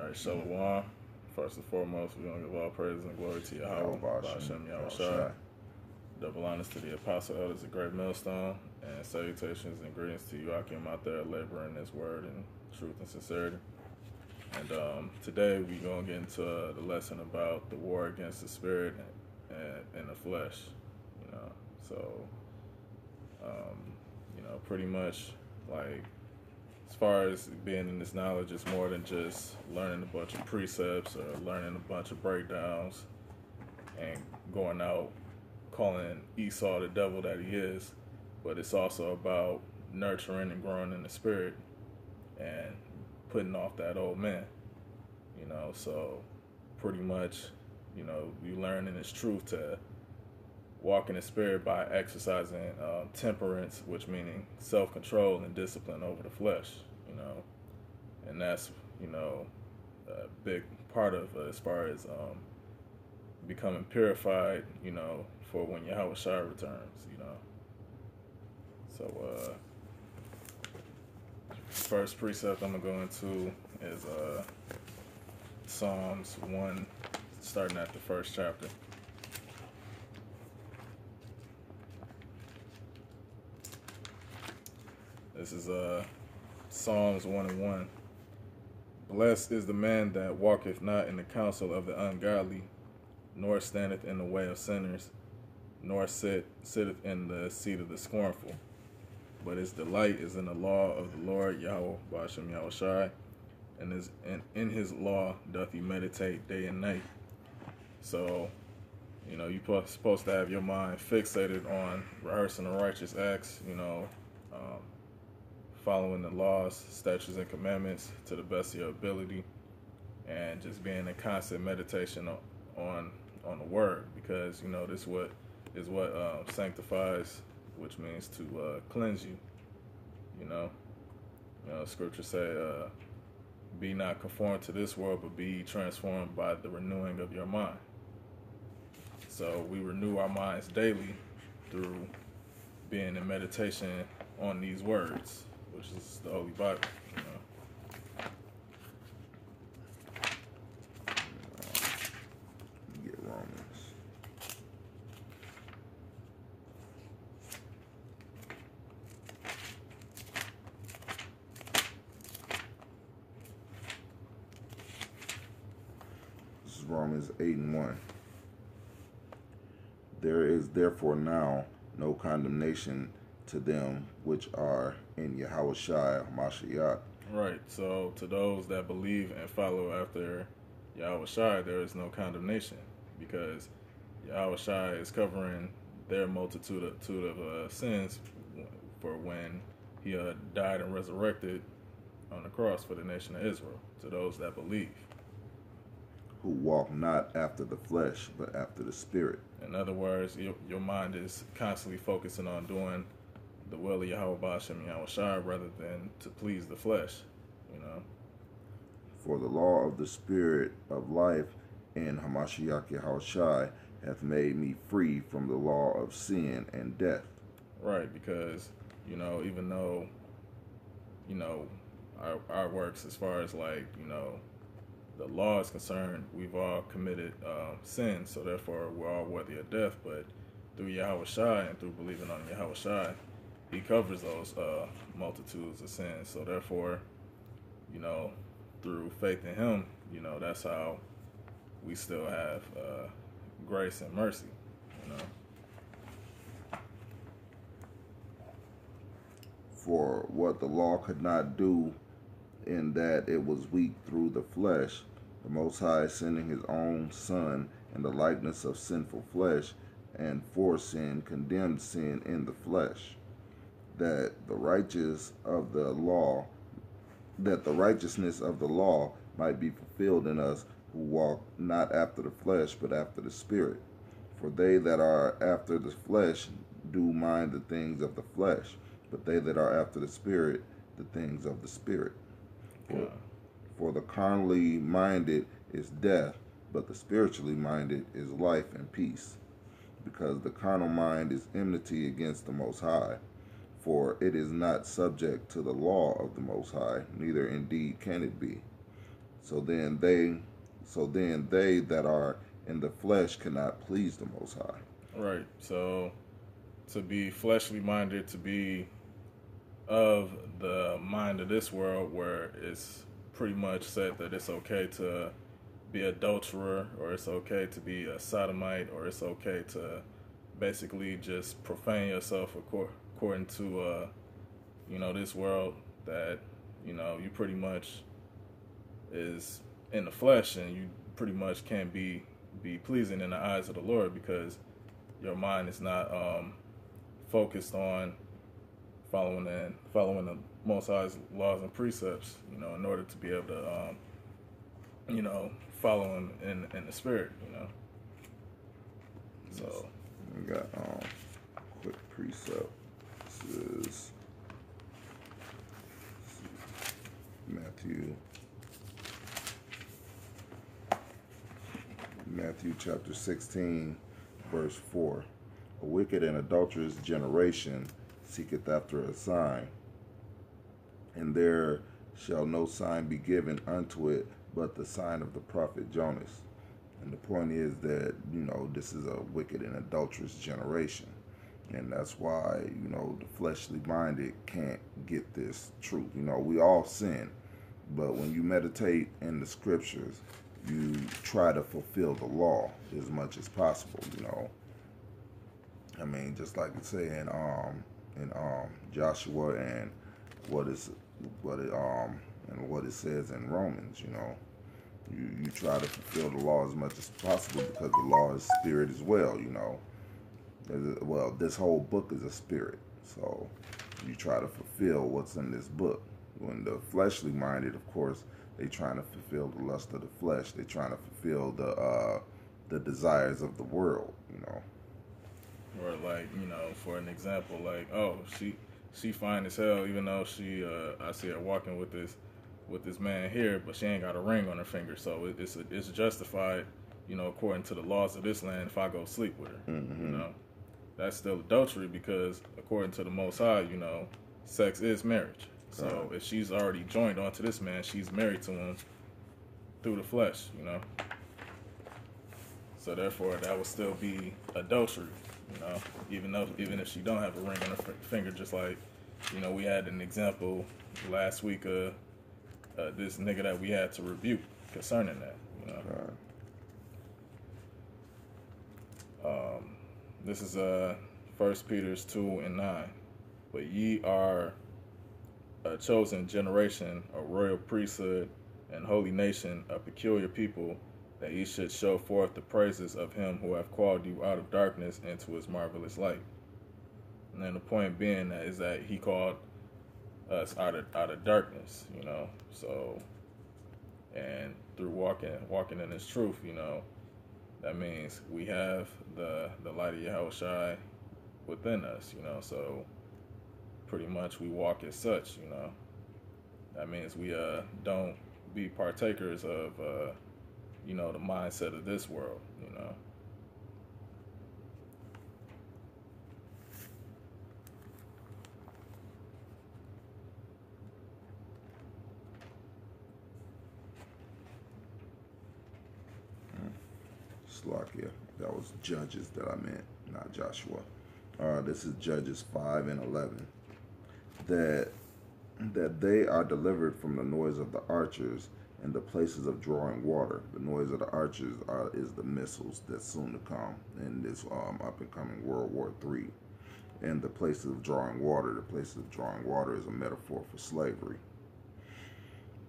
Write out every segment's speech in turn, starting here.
Alright, Shalom. First and foremost, we're going to give all praise and glory to Yahweh, Ba'ashem Yahushua. Double honors to the apostle elders of Great Millstone, and salutations and greetings to you, Akim, out there laboring this word in truth and sincerity. And today we're going to get into the lesson about the war against the spirit and the flesh. Pretty much like as far as being in this knowledge, it's more than just learning a bunch of precepts or learning a bunch of breakdowns and going out calling Esau the devil that he is, but it's also about nurturing and growing in the spirit and putting off that old man, so pretty much, you learn in this truth to walk in the spirit by exercising temperance, which meaning self-control and discipline over the flesh, and that's, a big part of as far as becoming purified, for when Yahweh Shai returns, So, first precept I'm going to go into is Psalms 1, starting at the first chapter. This is Psalms 1:1. Blessed is the man that walketh not in the counsel of the ungodly, nor standeth in the way of sinners, nor sitteth in the seat of the scornful. But his delight is in the law of the Lord Yahweh Ba'ashem Yahushai, and in his law doth he meditate day and night. So, you're supposed to have your mind fixated on rehearsing the righteous acts, following the laws, statutes, and commandments to the best of your ability, and just being in constant meditation on the word, because this is what sanctifies, which means to cleanse you. Scripture say, "Be not conformed to this world, but be transformed by the renewing of your mind." So we renew our minds daily through being in meditation on these words, which is the Holy Bible. Get Romans. This is Romans 8:1. There is therefore now no condemnation to them which are in Yahushua HaMashiach. Right. So to those that believe and follow after Yahushua, there is no condemnation, because Yahushua is covering their multitude of sins for when he died and resurrected on the cross for the nation of Israel, to those that believe. Who walk not after the flesh, but after the spirit. In other words, your mind is constantly focusing on doing the will of Yahweh Ba'ashem Yahushua rather than to please the flesh, For the law of the spirit of life in Hamashiach Yahushai hath made me free from the law of sin and death. Right, because, even though, our works as far as the law is concerned, we've all committed sin, so therefore we're all worthy of death. But through Yahweh Shai and through believing on Yahweh Shai, he covers those multitudes of sins. So therefore, through faith in him, that's how we still have grace and mercy. For what the law could not do, in that it was weak through the flesh, the Most High sending his own Son in the likeness of sinful flesh, and for sin condemned sin in the flesh, that the righteousness of the law might be fulfilled in us who walk not after the flesh, but after the Spirit. For they that are after the flesh do mind the things of the flesh, but they that are after the Spirit, the things of the Spirit. For the carnally minded is death, but the spiritually minded is life and peace. Because the carnal mind is enmity against the Most High, for it is not subject to the law of the Most High, neither indeed can it be. So then they, so then they that are in the flesh cannot please the Most High. Right. So to be fleshly minded, to be of the mind of this world, where it's pretty much said that it's okay to be an adulterer, or it's okay to be a sodomite, or it's okay to basically just profane yourself according to this world, that you pretty much is in the flesh, and you pretty much can't be pleasing in the eyes of the Lord, because your mind is not focused on following the Most High's laws and precepts, in order to be able to follow him in the spirit, So We got quick precept. This is Matthew chapter 16, verse 4. A wicked and adulterous generation seeketh after a sign, and there shall no sign be given unto it but the sign of the prophet Jonas. And the point is that, this is a wicked and adulterous generation. And that's why, the fleshly minded can't get this truth. We all sin, but when you meditate in the scriptures, you try to fulfill the law as much as possible, I mean, just like it say in Joshua, and what it says in Romans, you try to fulfill the law as much as possible, because the law is spirit as well, Well, this whole book is a spirit, so you try to fulfill what's in this book. When the fleshly minded, of course, they trying to fulfill the lust of the flesh. They trying to fulfill the desires of the world, Or like, for an example, like, oh, she fine as hell, even though I see her walking with this man here, but she ain't got a ring on her finger, so it's justified, according to the laws of this land, if I go sleep with her. Mm-hmm. That's still adultery, because according to the Most High, sex is marriage. So if she's already joined onto this man, she's married to him through the flesh, So therefore, that would still be adultery, even if she don't have a ring on her finger. Just like, we had an example last week of this nigga that we had to rebuke concerning that, This is 1 Peter 2:9. But ye are a chosen generation, a royal priesthood, and holy nation, a peculiar people, that ye should show forth the praises of him who hath called you out of darkness into his marvelous light. And then the point being is that he called us out of darkness, So, and through walking in his truth, that means we have the light of Yahushua within us, So pretty much we walk as such, That means we don't be partakers of the mindset of this world, Slakia. That was Judges that I meant, not Joshua. This is Judges 5:11. That they are delivered from the noise of the archers and the places of drawing water. The noise of the archers is the missiles that's soon to come in this up and coming World War III. And the places of drawing water, is a metaphor for slavery.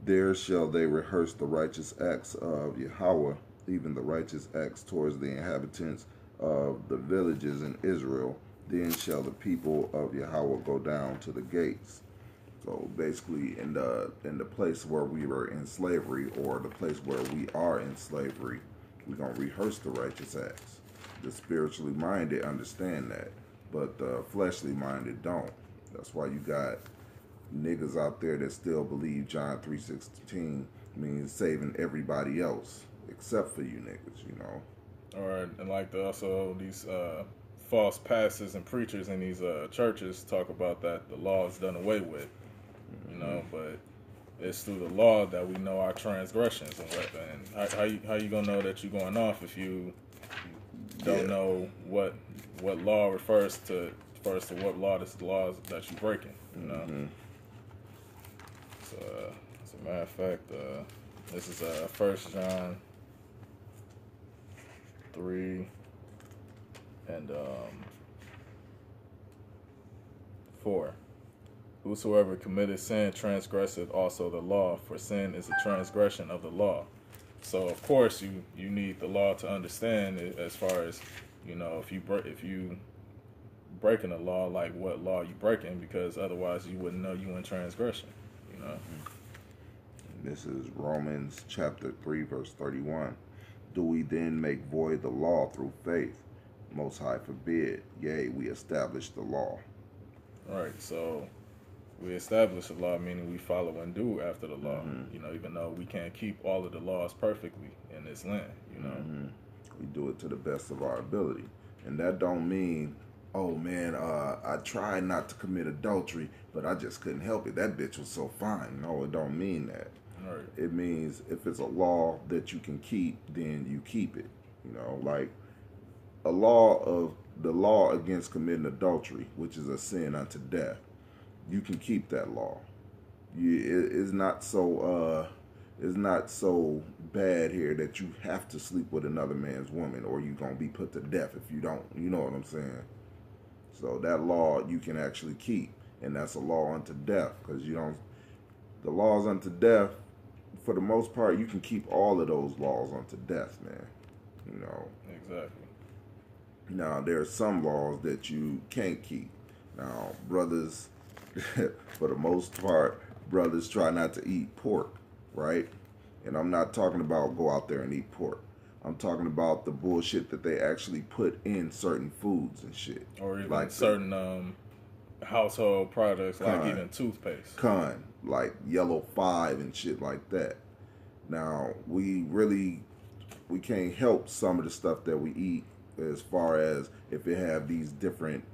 There shall they rehearse the righteous acts of Yahweh, even the righteous acts towards the inhabitants of the villages in Israel. Then shall the people of Yahweh go down to the gates. So basically, in the place where we were in slavery, or the place where we are in slavery, we're going to rehearse the righteous acts. The spiritually minded understand that, but the fleshly minded don't. That's why you got niggas out there that still believe John 3:16 means saving everybody else except for you niggas, Or, and like also these false pastors and preachers in these churches talk about that the law is done away with, But it's through the law that we know our transgressions. And how you gonna know that you're going off if you don't know what law refers to what law this laws that you're breaking? You know. Mm-hmm. So, as a matter of fact, this is 1 John 3 and 4. Whosoever committeth sin transgresseth also the law, for sin is a transgression of the law. So of course you need the law to understand it, as far as, you know, if you breaking a law, like what law you breaking, because otherwise you wouldn't know you in transgression, you know. This is Romans chapter 3 verse 31. Do we then make void the law through faith? Most High forbid. Yea, we establish the law. Right. So we establish the law, meaning we follow and do after the law. Mm-hmm. You know, even though we can't keep all of the laws perfectly in this land, you know. Mm-hmm. We do it to the best of our ability. And that don't mean, oh man, I tried not to commit adultery, but I just couldn't help it. That bitch was so fine. No, it don't mean that. Right. It means if it's a law that you can keep, then you keep it. You know, like the law against committing adultery, which is a sin unto death. You can keep that law. It's not so bad here that you have to sleep with another man's woman, or you're gonna be put to death if you don't. You know what I'm saying? So that law you can actually keep, and that's a law unto death, because you don't. The laws unto death, for the most part, you can keep all of those laws unto death, man. You know. Exactly. Now there are some laws that you can't keep. Now, brothers, for the most part, brothers try not to eat pork, right? And I'm not talking about go out there and eat pork. I'm talking about the bullshit that they actually put in certain foods and shit. Or even like certain household products, like even toothpaste. Like Yellow 5 and shit like that. Now, we can't help some of the stuff that we eat, as far as if it have these different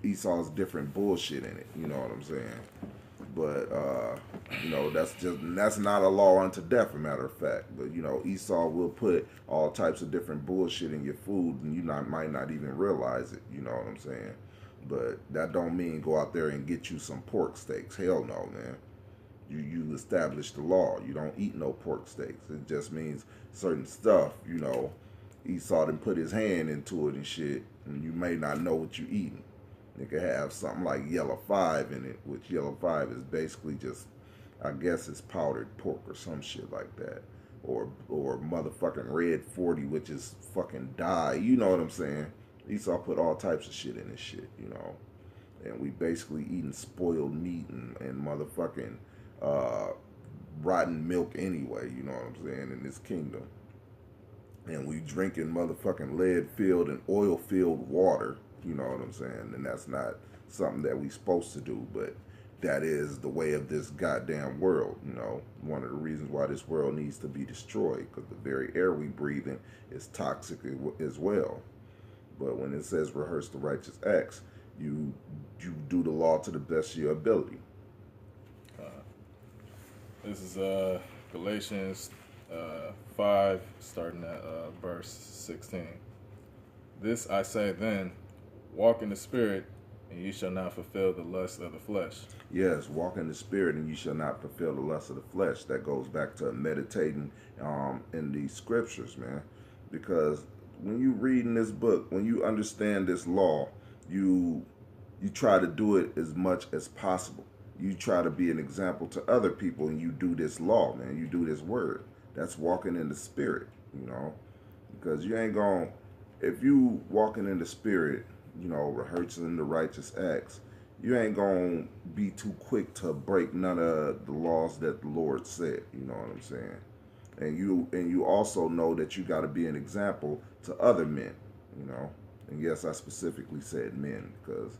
Esau's different bullshit in it. You know what I'm saying? But that's not a law unto death, a matter of fact. But Esau will put all types of different bullshit in your food, and you might not even realize it. You know what I'm saying? But that don't mean go out there and get you some pork steaks. Hell no, man. You establish the law. You don't eat no pork steaks. It just means certain stuff, Esau done put his hand into it and shit, and you may not know what you eating. It could have something like Yellow 5 in it, which Yellow 5 is basically just, I guess it's powdered pork or some shit like that. Or motherfucking Red 40, which is fucking dye. You know what I'm saying? Esau put all types of shit in this shit, And we basically eating spoiled meat and motherfucking rotten milk anyway, you know what I'm saying, in this kingdom. And we drinking motherfucking lead-filled and oil-filled water, you know what I'm saying? And that's not something that we supposed to do, but that is the way of this goddamn world, One of the reasons why this world needs to be destroyed, because the very air we breathe in is toxic as well. But when it says rehearse the righteous acts, you do the law to the best of your ability. This is Galatians 5, starting at verse 16. This I say then, walk in the Spirit, and ye shall not fulfill the lust of the flesh. Yes, walk in the Spirit, and you shall not fulfill the lust of the flesh. That goes back to meditating in these scriptures, man. Because when you read in this book, when you understand this law, you try to do it as much as possible. You try to be an example to other people, and you do this law, man. You do this word. That's walking in the Spirit, Because you ain't going to, if you walking in the Spirit, rehearsing the righteous acts, you ain't going to be too quick to break none of the laws that the Lord said, you know what I'm saying? And you also know that you got to be an example to other men, And yes, I specifically said men, because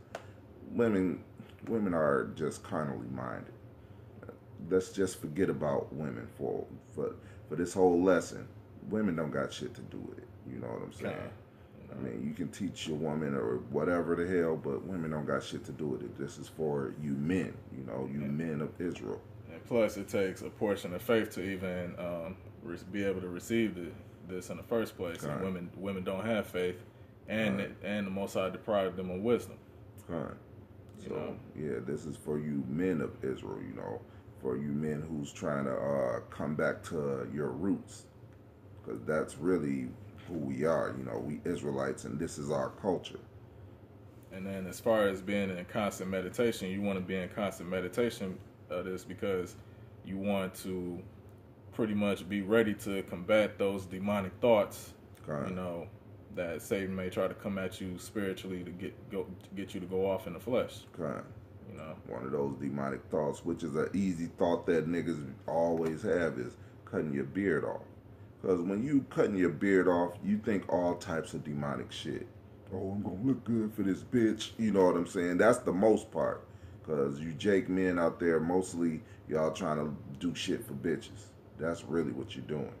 women are just carnally minded. Let's just forget about women for this whole lesson. Women don't got shit to do with it. You know what I'm saying? I mean, you can teach your woman or whatever the hell, but women don't got shit to do with it. This is for you men, men of Israel. plus it takes a portion of faith to even be able to receive this in the first place. Right. And women don't have faith, and Right. and the Most High deprived them of wisdom. Right. You So know? yeah, this is for you men of Israel. For you men who's trying to come back to your roots, because that's really who we are. We Israelites, and this is our culture. And then as far as being in constant meditation, you want to be in constant meditation of this because you want to pretty much be ready to combat those demonic thoughts, Right. That Satan may try to come at you spiritually to get you to go off in the flesh. Right. You know, One of those demonic thoughts, which is an easy thought that niggas always have, is cutting your beard off. Because when you cutting your beard off, you think all types of demonic shit. Oh, I'm gonna look good for this bitch. You know what I'm saying? That's the most part. Because you Jake men out there, mostly y'all trying to do shit for bitches. That's really what you're doing.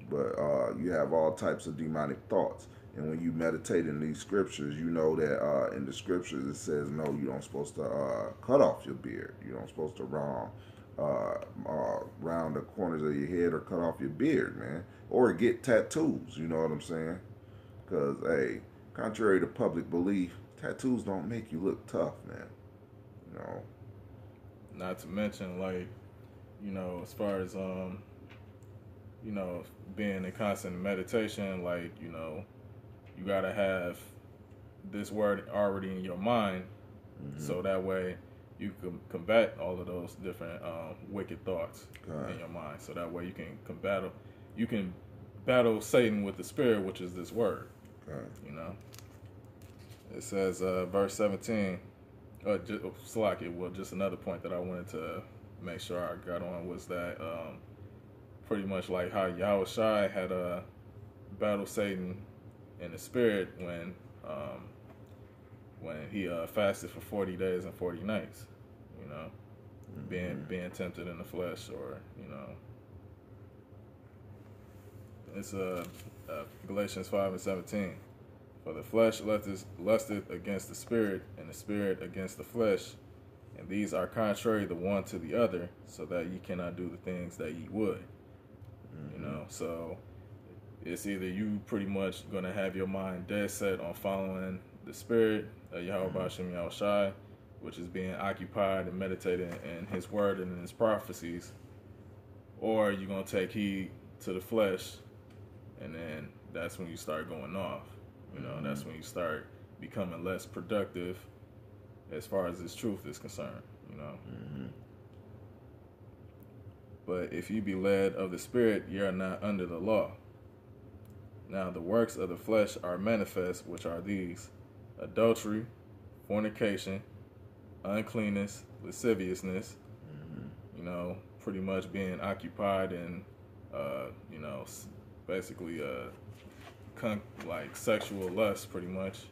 But you have all types of demonic thoughts. And when you meditate in these scriptures, you know that in the scriptures it says, no, you don't supposed to cut off your beard. You don't supposed to round the corners of your head or cut off your beard, man. Or get tattoos, you know what I'm saying? Because, hey, contrary to public belief, tattoos don't make you look tough, man. Not to mention, like, as far as, being in constant meditation, like, you got to have this word already in your mind, so that way you can combat all of those different wicked thoughts in your mind. So that way you can battle Satan with the spirit, which is this word. It says, verse 17, just another point that I wanted to make sure I got on was that pretty much like how Yahushua had battled Satan in the spirit when he fasted for 40 days and 40 nights, being tempted in the flesh, or it's Galatians 5:17. For the flesh lusteth against the spirit, and the spirit against the flesh, and these are contrary the one to the other, so that ye cannot do the things that ye would. So it's either you pretty much gonna have your mind dead set on following the spirit of Yahweh B'Shem Yahushai, which is being occupied and meditating in his word and in his prophecies, or you're gonna take heed to the flesh, and then that's when you start going off. That's when you start becoming less productive as far as this truth is concerned. But if you be led of the Spirit, ye are not under the law. Now the works of the flesh are manifest, which are these: adultery, fornication, uncleanness, lasciviousness, pretty much being occupied in, basically like sexual lust, pretty much,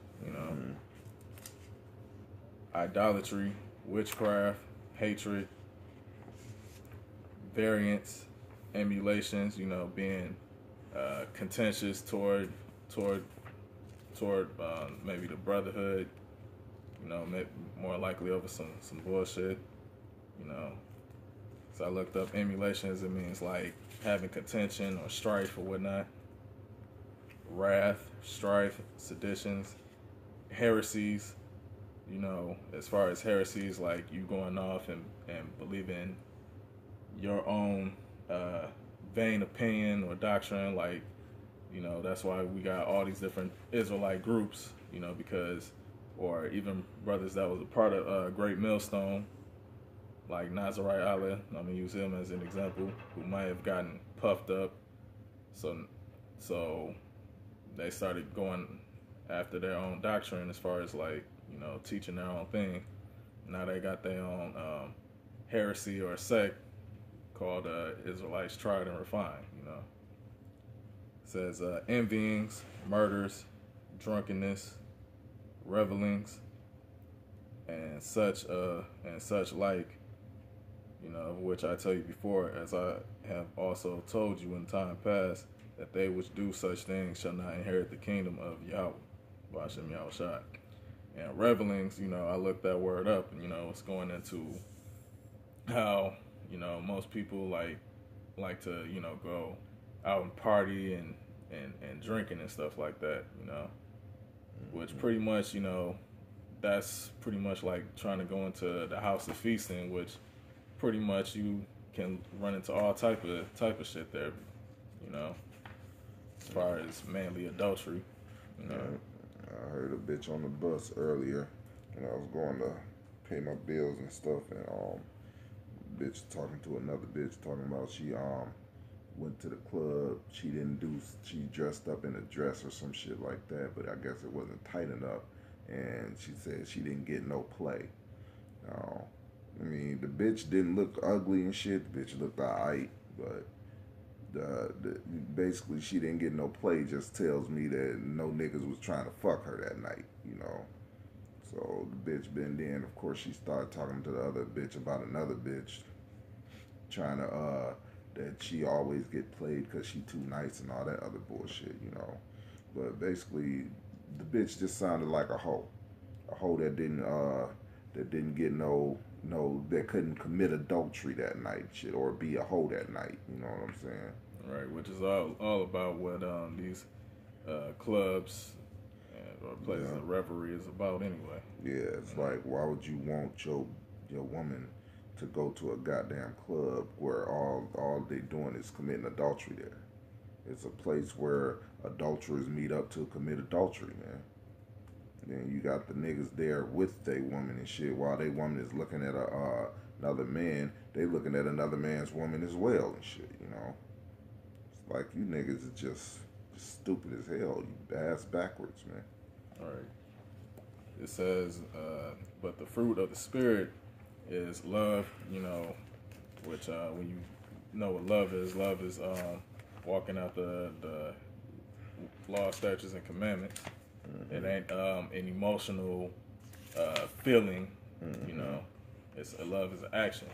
idolatry, witchcraft, hatred, variance, emulations, being contentious toward maybe the brotherhood, more likely over some bullshit, So I looked up emulations. It means like having contention or strife or whatnot. Wrath, strife, seditions, heresies. As far as heresies, like you going off and believing your own vain opinion or doctrine, like, that's why we got all these different Israelite groups, because, or even brothers that was a part of Great Millstone, like Nazarite Allah, I'm going to use him as an example, who might have gotten puffed up. So they started going after their own doctrine as far as like, teaching their own thing. Now they got their own heresy or sect called Israelites Tried and Refined, It says envyings, murders, drunkenness, revelings, and such like, of which I tell you before, as I have also told you in time past, that they which do such things shall not inherit the kingdom of Yahweh, B'Shem Yahushai. And revelings, I looked that word up, and, it's going into how most people like to go out and party and drinking and stuff like that, which pretty much that's pretty much like trying to go into the house of feasting, which pretty much you can run into all type of shit there, you know, as far as manly adultery, you know. I heard a bitch on the bus earlier when I was going to pay my bills and stuff, and bitch talking to another bitch talking about she went to the club. She dressed up in a dress or some shit like that, but I guess it wasn't tight enough, and she said she didn't get no play. I mean, the bitch didn't look ugly and shit. The bitch looked alright, but basically she didn't get no play. Just tells me that no niggas was trying to fuck her that night, So the bitch been then, of course, she started talking to the other bitch about another bitch, trying to that she always get played because she too nice and all that other bullshit. But basically, the bitch just sounded like a hoe that didn't get that couldn't commit adultery that night, shit, or be a hoe that night. You know what I'm saying? Right, which is all about what these clubs or places of revelry is about anyway. Yeah, it's like, why would you want your woman to go to a goddamn club where all they doing is committing adultery there? It's a place where adulterers meet up to commit adultery, man. Then you got the niggas there with they woman and shit, while they woman is looking at another man. They looking at another man's woman as well and shit. It's like, you niggas are just stupid as hell. You ass backwards, man. All right. It says, but the fruit of the spirit is love. Which when you know what love is walking out the law, statutes, and commandments. Mm-hmm. It ain't an emotional feeling. Mm-hmm. It's love is an action.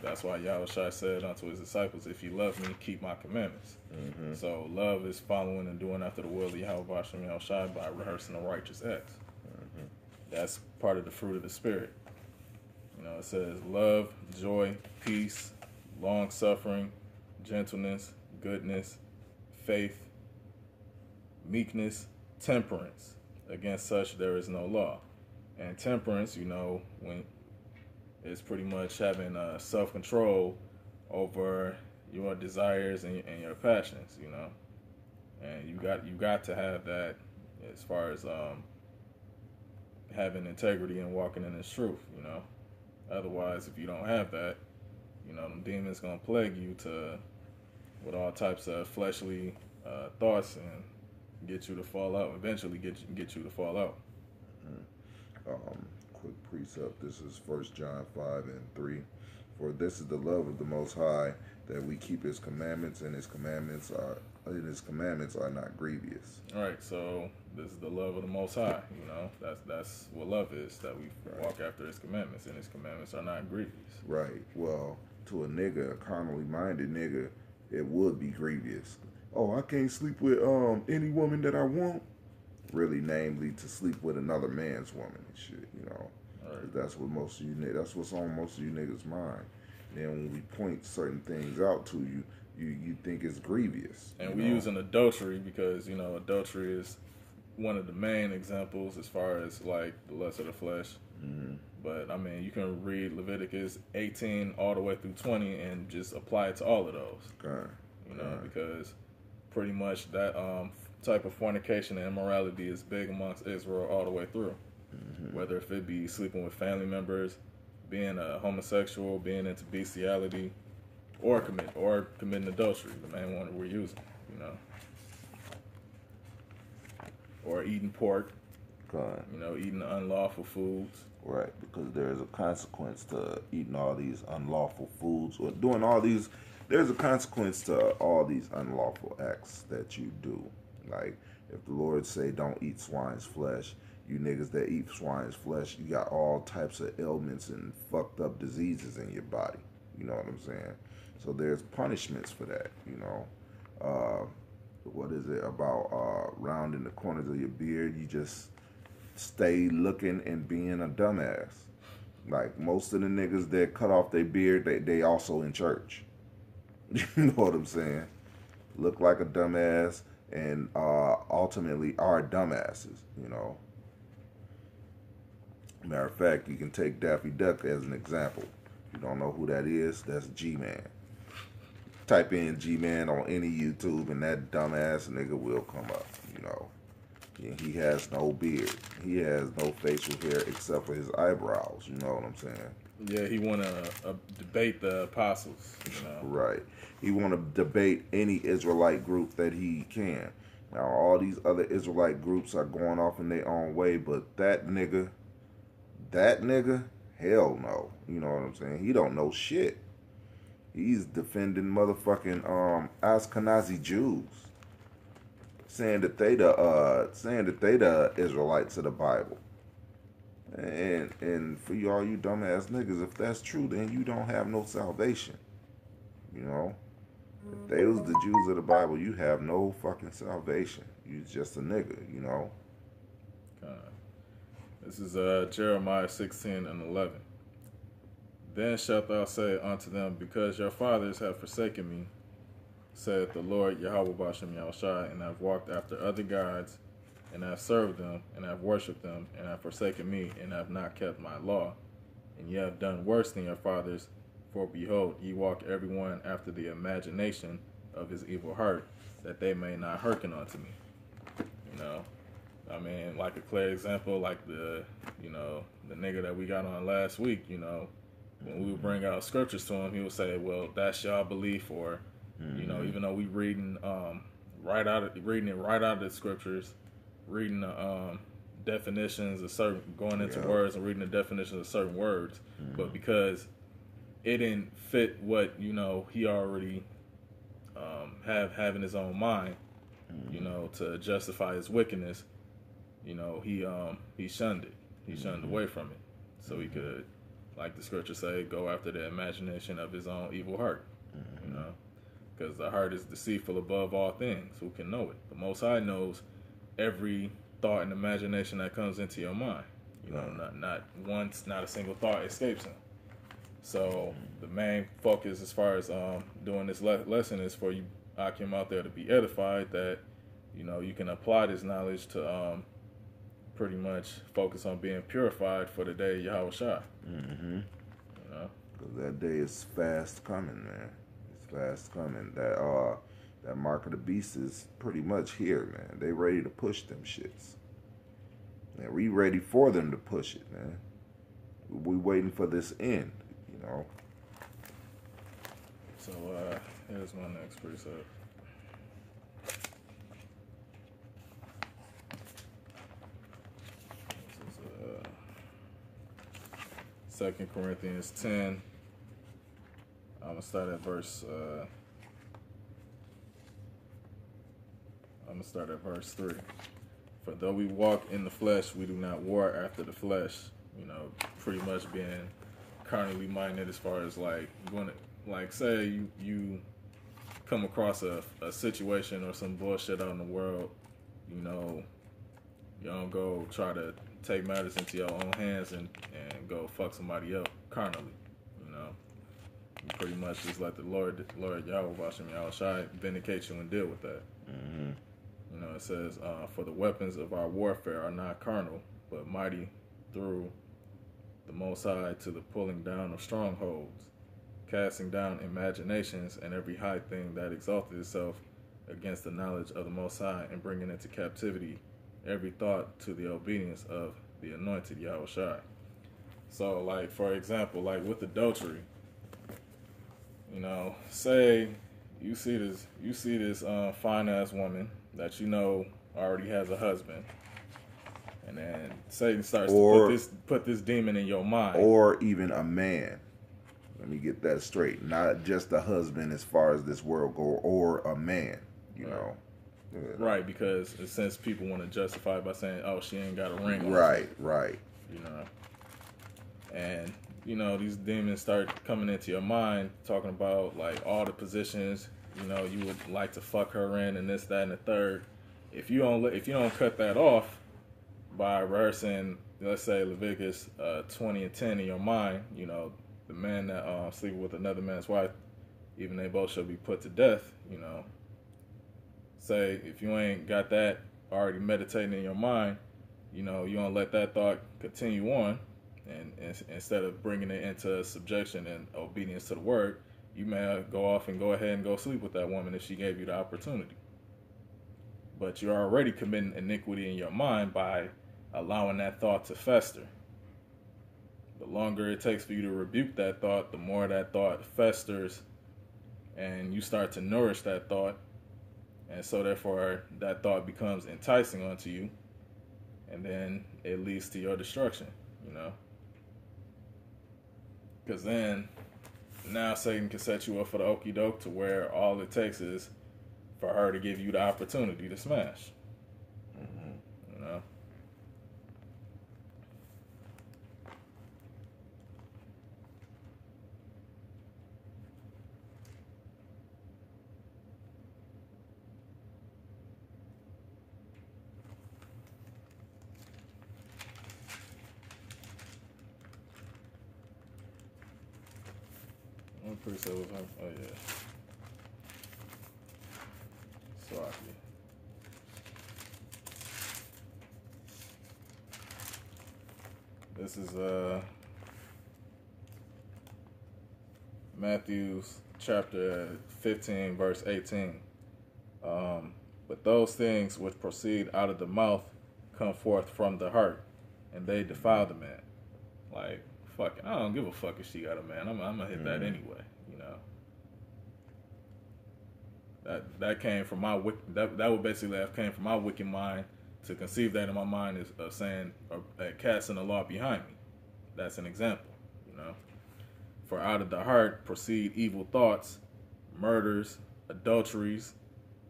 That's why Yahushua said unto his disciples, if you love me, keep my commandments. Mm-hmm. So love is following and doing after the will of Yahweh Hashem Yahushua by rehearsing the righteous acts. Mm-hmm. That's part of the fruit of the Spirit. It says love, joy, peace, long-suffering, gentleness, goodness, faith, meekness, temperance. Against such there is no law. And temperance, when it's pretty much having self-control over your desires and your passions, and you got to have that as far as having integrity and walking in His truth. Otherwise, if you don't have that, them demons gonna plague you with all types of fleshly thoughts and get you to fall out. Eventually, get you to fall out. Quick precept. This is 1 John 5:3. For this is the love of the Most High, that we keep His commandments, and His commandments are not grievous. All right. So this is the love of the Most High. That's what love is. That we walk after His commandments, and His commandments are not grievous. Right. Well, to a carnally minded nigga, it would be grievous. Oh, I can't sleep with any woman that I want. Really, namely, to sleep with another man's woman and shit. Right. That's what most of you niggas. That's what's on most of you niggas' mind. Then when we point certain things out to you, you think it's grievous. And we using adultery because adultery is one of the main examples as far as like the lust of the flesh. Mm-hmm. But I mean, you can read Leviticus 18 all the way through 20 and just apply it to all of those. Okay. Because pretty much that type of fornication and immorality is big amongst Israel all the way through. Mm-hmm. Whether if it be sleeping with family members, being a homosexual, being into bestiality, or committing adultery, the main one we're using, or eating pork, eating unlawful foods. Right, because there's a consequence to eating all these unlawful foods or doing all these. There's a consequence to all these unlawful acts that you do. Like, if the Lord say don't eat swine's flesh, you niggas that eat swine's flesh, you got all types of ailments and fucked up diseases in your body. You know what I'm saying? So there's punishments for that, What is it about rounding the corners of your beard? You just stay looking and being a dumbass. Like most of the niggas that cut off their beard, they also in church. You know what I'm saying? Look like a dumbass and ultimately are dumbasses, you know. Matter of fact, you can take Daffy Duck as an example. If you don't know who that is, that's G-Man. Type in G-Man on any YouTube and that dumbass nigga will come up, you know. And he has no beard. He has no facial hair except for his eyebrows, you know what I'm saying? Yeah, he want to debate the apostles, you know. Right. He want to debate any Israelite group that he can. Now, all these other Israelite groups are going off in their own way, but that nigga, hell no. You know what I'm saying? He don't know shit. He's defending motherfucking Ashkenazi Jews, saying that they the Israelites of the Bible. And for you all you dumbass niggas, if that's true, then you don't have no salvation. You know? If they was the Jews of the Bible, you have no fucking salvation. You just a nigga, you know? This is Jeremiah 16:11. Then shalt thou say unto them, because your fathers have forsaken me, saith the Lord Yahweh Bashem Yahushai, and have walked after other gods, and have served them, and have worshipped them, and have forsaken me, and have not kept my law. And ye have done worse than your fathers, for behold, ye walk every one after the imagination of his evil heart, that they may not hearken unto me. You know? I mean, like a clear example, like the nigga that we got on last week, you know, when we would bring out scriptures to him, he would say, well, that's y'all belief, or, you know, even though we reading it right out of the scriptures, reading the definitions of certain, going into words and reading the definitions of certain words, but because it didn't fit what, you know, he already have in his own mind, you know, to justify his wickedness, you know, he shunned it. He shunned away from it, so he could, like the scripture say, go after the imagination of his own evil heart. You know, because the heart is deceitful above all things. Who can know it? The Most High knows every thought and imagination that comes into your mind. You know, not once, not a single thought escapes him. So the main focus as far as doing this lesson is for you, Akim, out there to be edified, that, you know, you can apply this knowledge to pretty much focus on being purified for the day of Yahweh Shai. You know? Because that day is fast coming, man. It's fast coming. That mark of the beast is pretty much here, man. They ready to push them shits. And we ready for them to push it, man. We waiting for this end, you know. So here's my next precept. This is 2 Corinthians 10. I'm gonna start at verse 3. For though we walk in the flesh, we do not war after the flesh. You know, pretty much being carnally minded as far as like going to, like, say you come across a situation or some bullshit out in the world, you know, you don't go try to take matters into your own hands and go fuck somebody up carnally, you know. You pretty much just let the Lord Yahweh Bashem Yahushai vindicate you and deal with that. You know, it says, for the weapons of our warfare are not carnal, but mighty through the Most High to the pulling down of strongholds, casting down imaginations and every high thing that exalted itself against the knowledge of the Most High, and bringing into captivity every thought to the obedience of the anointed Yahweh Shai. So, like, for example, like with adultery, you know, say you see this fine ass woman that you know already has a husband, and then Satan starts to put this demon in your mind, or even a man. Let me get that straight. Not just a husband as far as this world go, or a man. You know. Right, because since people want to justify it by saying, "Oh, she ain't got a ring on." Right. You know, and you know these demons start coming into your mind, talking about like all the positions, you know, you would like to fuck her in, and this, that, and the third. If you don't cut that off by rehearsing let's say Leviticus 20:10 in your mind, you know, the man that sleeping with another man's wife, even they both shall be put to death, you know. Say, if you ain't got that already meditating in your mind, you know, you don't let that thought continue on, and instead of bringing it into subjection and obedience to the word, you may go off and go ahead and go sleep with that woman if she gave you the opportunity. But you're already committing iniquity in your mind by allowing that thought to fester. The longer it takes for you to rebuke that thought, the more that thought festers, and you start to nourish that thought, and so therefore that thought becomes enticing unto you, and then it leads to your destruction, you know. Because then, now Satan can set you up for the okie doke to where all it takes is for her to give you the opportunity to smash. You know? I'm pretty sure it was him. Oh, yeah. Swaki. This is Matthew chapter 15, verse 18. But those things which proceed out of the mouth come forth from the heart, and they defile the man. Like, fuck it. I don't give a fuck if she got a man. I'm gonna hit that anyway, you know. That came from my that would basically have came from my wicked mind to conceive that in my mind is of saying casting the law behind me. That's an example, you know. For out of the heart proceed evil thoughts, murders, adulteries,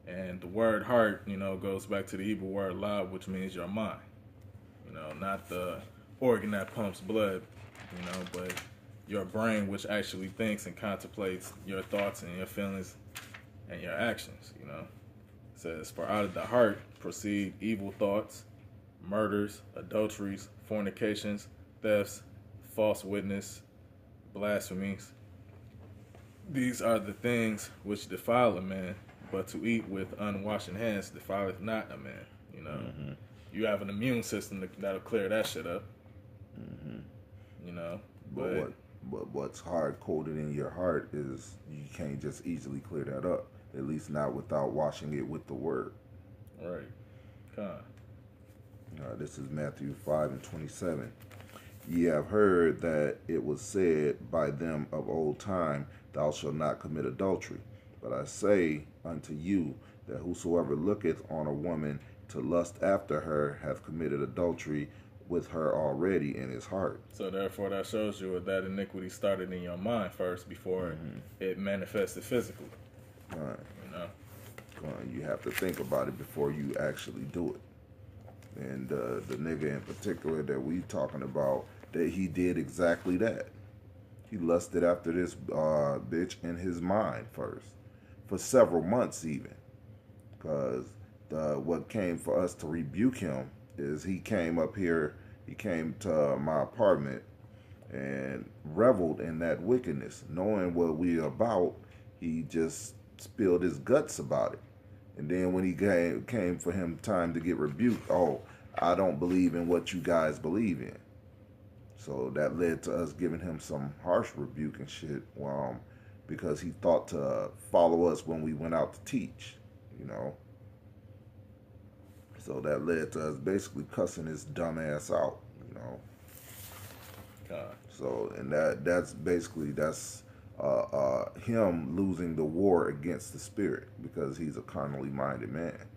and the word heart, you know, goes back to the Hebrew word lab, which means your mind. You know, not the organ that pumps blood, you know, but your brain, which actually thinks and contemplates your thoughts and your feelings and your actions, you know. It says, for out of the heart proceed evil thoughts, murders, adulteries, fornications, thefts, false witness, blasphemies. These are the things which defile a man, but to eat with unwashed hands defileth not a man, you know. You have an immune system that'll clear that shit up, you know. But what's hard coded in your heart is you can't just easily clear that up. At least not without washing it with the word. Right. This is Matthew 5:27. Ye have heard that it was said by them of old time, thou shalt not commit adultery. But I say unto you that whosoever looketh on a woman to lust after her hath committed adultery with her already in his heart. So therefore that shows you that iniquity started in your mind first before it manifested physically. Right. You know? You have to think about it before you actually do it. And the nigga in particular that we talking about, that he did exactly that. He lusted after this bitch in his mind first, for several months even. Because what came for us to rebuke him is he came up here, he came to my apartment and reveled in that wickedness. Knowing what we about, he just spilled his guts about it. And then when he came for him time to get rebuked, oh, I don't believe in what you guys believe in. So that led to us giving him some harsh rebuke and shit, because he thought to follow us when we went out to teach, you know. So that led to us basically cussing his dumb ass out, you know. God. So, and that's basically him losing the war against the spirit, because he's a carnally minded man,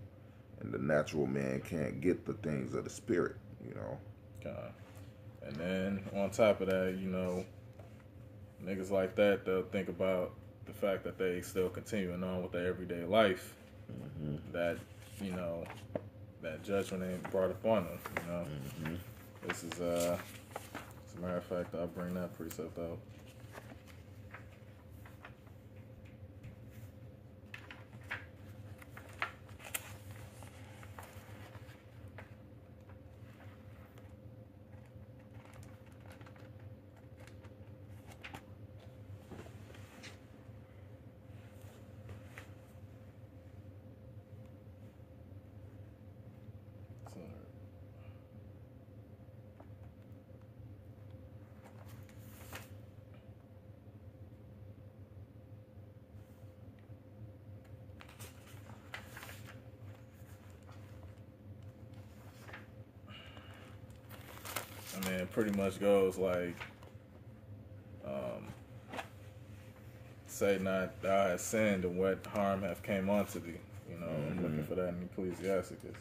and the natural man can't get the things of the spirit, you know. God. And then on top of that, you know, niggas like that, they'll think about the fact that they still continuing on with their everyday life, that, you know, that judgment ain't brought upon them, you know. This is, as a matter of fact, I'll bring that precept out. then pretty much goes like, um, say not thou hast sinned, and what harm hath came unto thee. You know, I'm looking for that in Ecclesiasticus.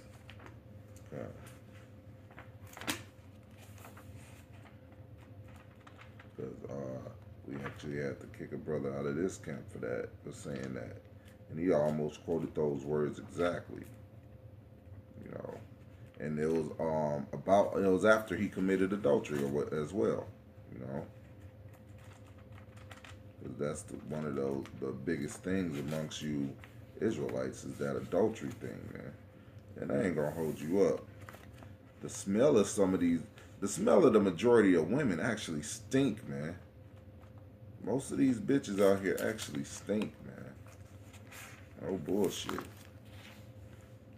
Okay. Because we actually had to kick a brother out of this camp for that, for saying that. And he almost quoted those words exactly. You know. And it was it was after he committed adultery as well. You know. Because that's one of the biggest things amongst you Israelites is that adultery thing, man. And that ain't gonna hold you up. The smell of the smell of the majority of women actually stink, man. Most of these bitches out here actually stink, man. Oh bullshit.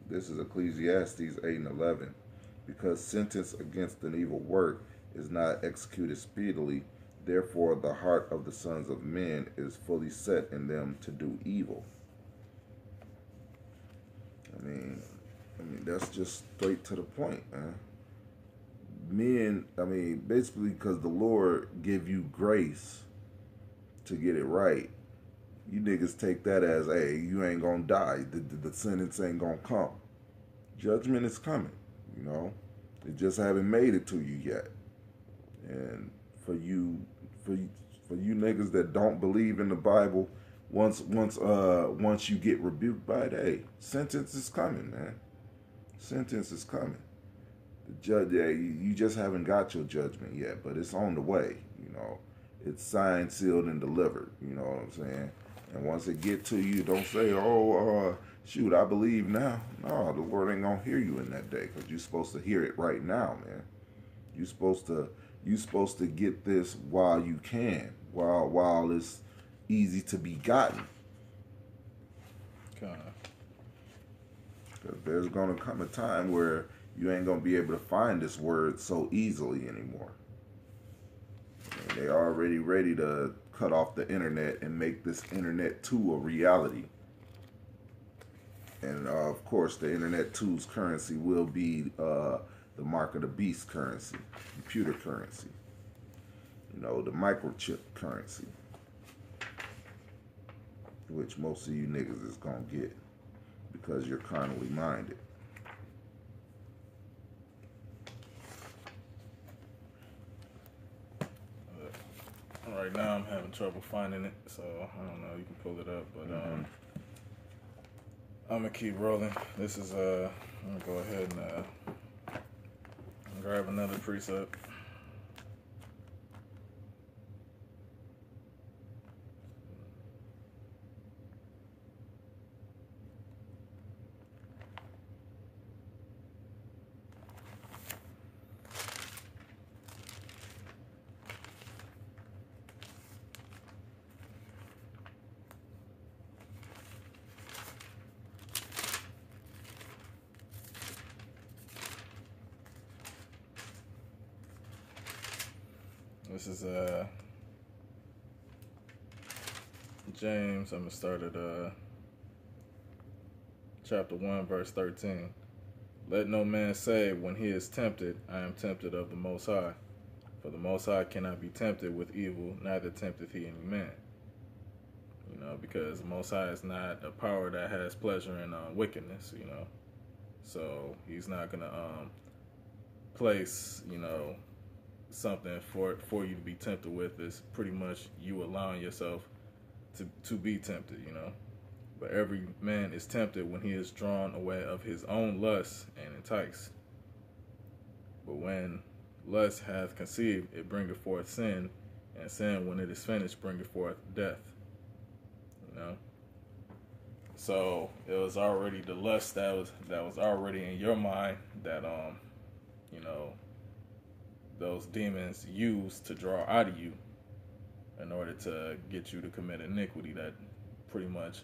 This is Ecclesiastes 8 and 11. Because sentence against an evil work is not executed speedily, therefore the heart of the sons of men is fully set in them to do evil. I mean, that's just straight to the point, man. Men, basically because the Lord give you grace to get it right, you niggas take that as, hey, you ain't gonna die. The sentence ain't gonna come. Judgment is coming, you know. It just haven't made it to you yet. And for you niggas that don't believe in the Bible, once you get rebuked by it, hey, sentence is coming, man. Sentence is coming. The judge, yeah, you just haven't got your judgment yet, but it's on the way, you know. It's signed, sealed, and delivered, you know what I'm saying? And once it get to you, don't say, shoot, I believe now. No, the Lord ain't gonna hear you in that day, because you're supposed to hear it right now, man. You're supposed to get this while you can, while it's easy to be gotten. Kind Because there's gonna come a time where you ain't gonna be able to find this word so easily anymore. They already ready to cut off the internet and make this internet 2 a reality. And of course, the internet 2's currency will be the mark of the beast currency, computer currency. You know, the microchip currency, which most of you niggas is gonna get because you're carnally minded. Right now, I'm having trouble finding it, so I don't know. You can pull it up, but I'm gonna keep rolling. This is I'm gonna go ahead and grab another precept. This is James. I'm gonna start at chapter 1, verse 13. Let no man say when he is tempted, I am tempted of the Most High. For the Most High cannot be tempted with evil, neither tempteth he any man. You know, because the Most High is not a power that has pleasure in wickedness, you know. So he's not gonna place, you know, something for you to be tempted with. Is pretty much you allowing yourself to be tempted, you know. But every man is tempted when he is drawn away of his own lust and enticed. But when lust hath conceived, it bringeth forth sin, and sin, when it is finished, bringeth forth death. You know. So it was already the lust that was already in your mind that you know, those demons use to draw out of you in order to get you to commit iniquity that pretty much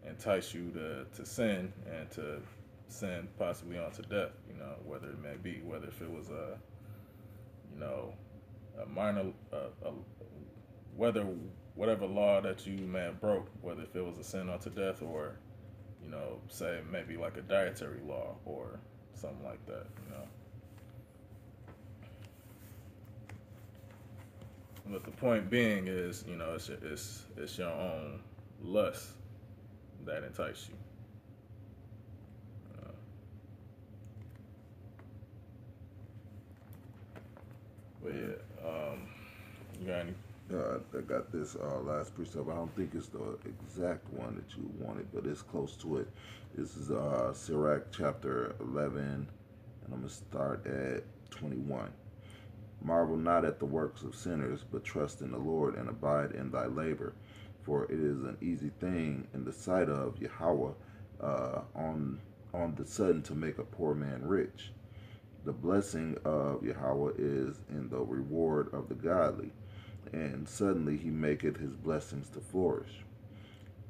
entice you to sin, and to sin possibly onto death, you know, whether it may be, whether if it was a, you know, a minor, whatever law that you may have broke, whether if it was a sin unto death, or, you know, say maybe like a dietary law or something like that, you know. But the point being is, it's your own lust that entice you. But yeah, you got any? I got this last precept. I don't think it's the exact one that you wanted, but it's close to it. This is Sirach chapter 11, and I'm going to start at 21. Marvel not at the works of sinners, but trust in the Lord and abide in thy labor. For it is an easy thing in the sight of Yahweh on the sudden to make a poor man rich. The blessing of Yahweh is in the reward of the godly, and suddenly he maketh his blessings to flourish.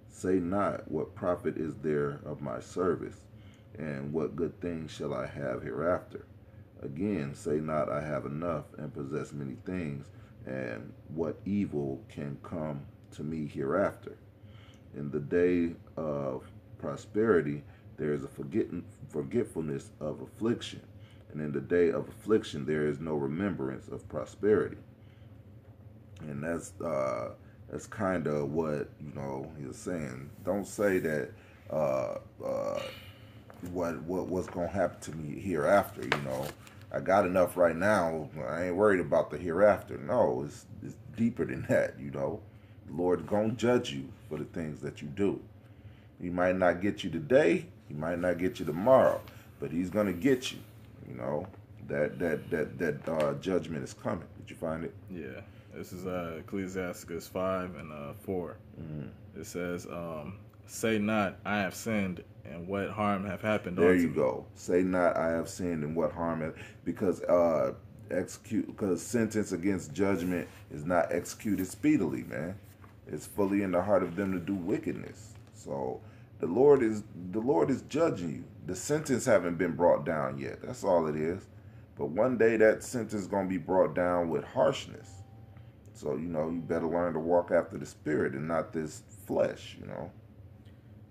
Say not, what profit is there of my service, and what good things shall I have hereafter? Again, say not, I have enough and possess many things, and what evil can come to me hereafter? In the day of prosperity, there is a forgetfulness of affliction, and in the day of affliction, there is no remembrance of prosperity. And that's kind of what he's saying. Don't say that what's gonna happen to me hereafter. I got enough right now. I ain't worried about the hereafter. No, it's deeper than that. The Lord's gonna judge you for the things that you do. He might not get you today. He might not get you tomorrow, but he's gonna get you. That judgment is coming. Did you find it? Yeah. This is Ecclesiastes 5 and 4. Mm-hmm. It says, say not, I have sinned, and what harm have happened there unto you me. Go. Say not, I have sinned, and what harm have... Because sentence against judgment is not executed speedily, man. It's fully in the heart of them to do wickedness. So the Lord is judging you. The sentence haven't been brought down yet. That's all it is. But one day that sentence is going to be brought down with harshness. So, you better learn to walk after the Spirit and not this flesh,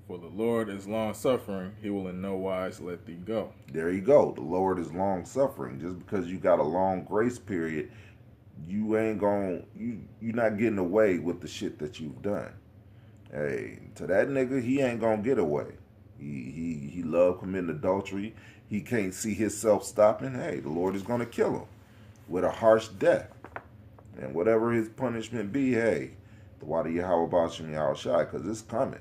For the Lord is long-suffering, he will in no wise let thee go. There you go. The Lord is long-suffering. Just because you got a long grace period, you're not getting away with the shit that you've done. Hey, to that nigga, he ain't gonna get away. He love committing adultery. He can't see himself stopping. Hey, the Lord is gonna kill him with a harsh death. And whatever his punishment be, hey, the water Yahweh Bashim Yahushai, because it's coming,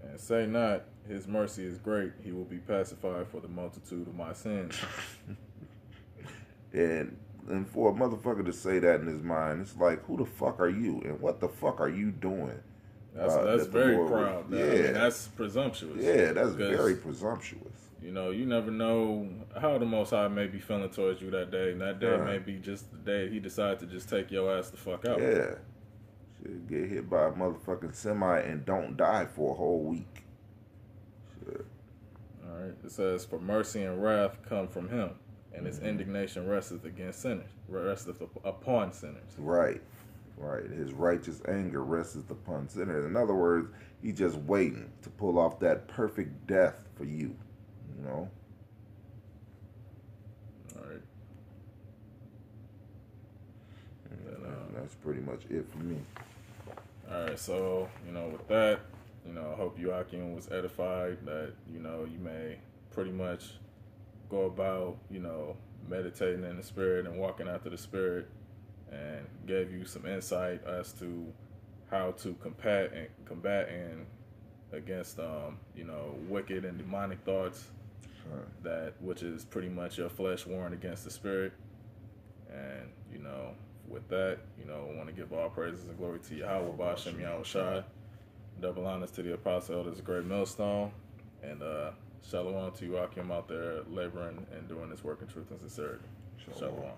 And say not, his mercy is great, he will be pacified for the multitude of my sins. and for a motherfucker to say that in his mind, it's like, who the fuck are you? And what the fuck are you doing? That's very proud. Yeah. I mean, that's presumptuous. Yeah, that's very presumptuous. You never know how the Most High may be feeling towards you that day. And that day may be just the day he decided to just take your ass the fuck out. Yeah. Should get hit by a motherfucking semi and don't die for a whole week. Shit. All right. It says, for mercy and wrath come from him, and his indignation resteth against sinners, resteth upon sinners. Right. His righteous anger resteth upon sinners. In other words, he's just waiting to pull off that perfect death for you. All right. And that's pretty much it for me. All right. So, with that, I hope Joachim was edified that, you may pretty much go about, meditating in the Spirit and walking after the Spirit, and gave you some insight as to how to combat and against, wicked and demonic thoughts. Which is pretty much your flesh warring against the Spirit. And, with that, I want to give all praises and glory to Yahweh Ba'ashem Yahushai. Double honors to the Apostle Elders Great Millstone. And shalom to Joachim out there laboring and doing his work in truth and sincerity. Shalom.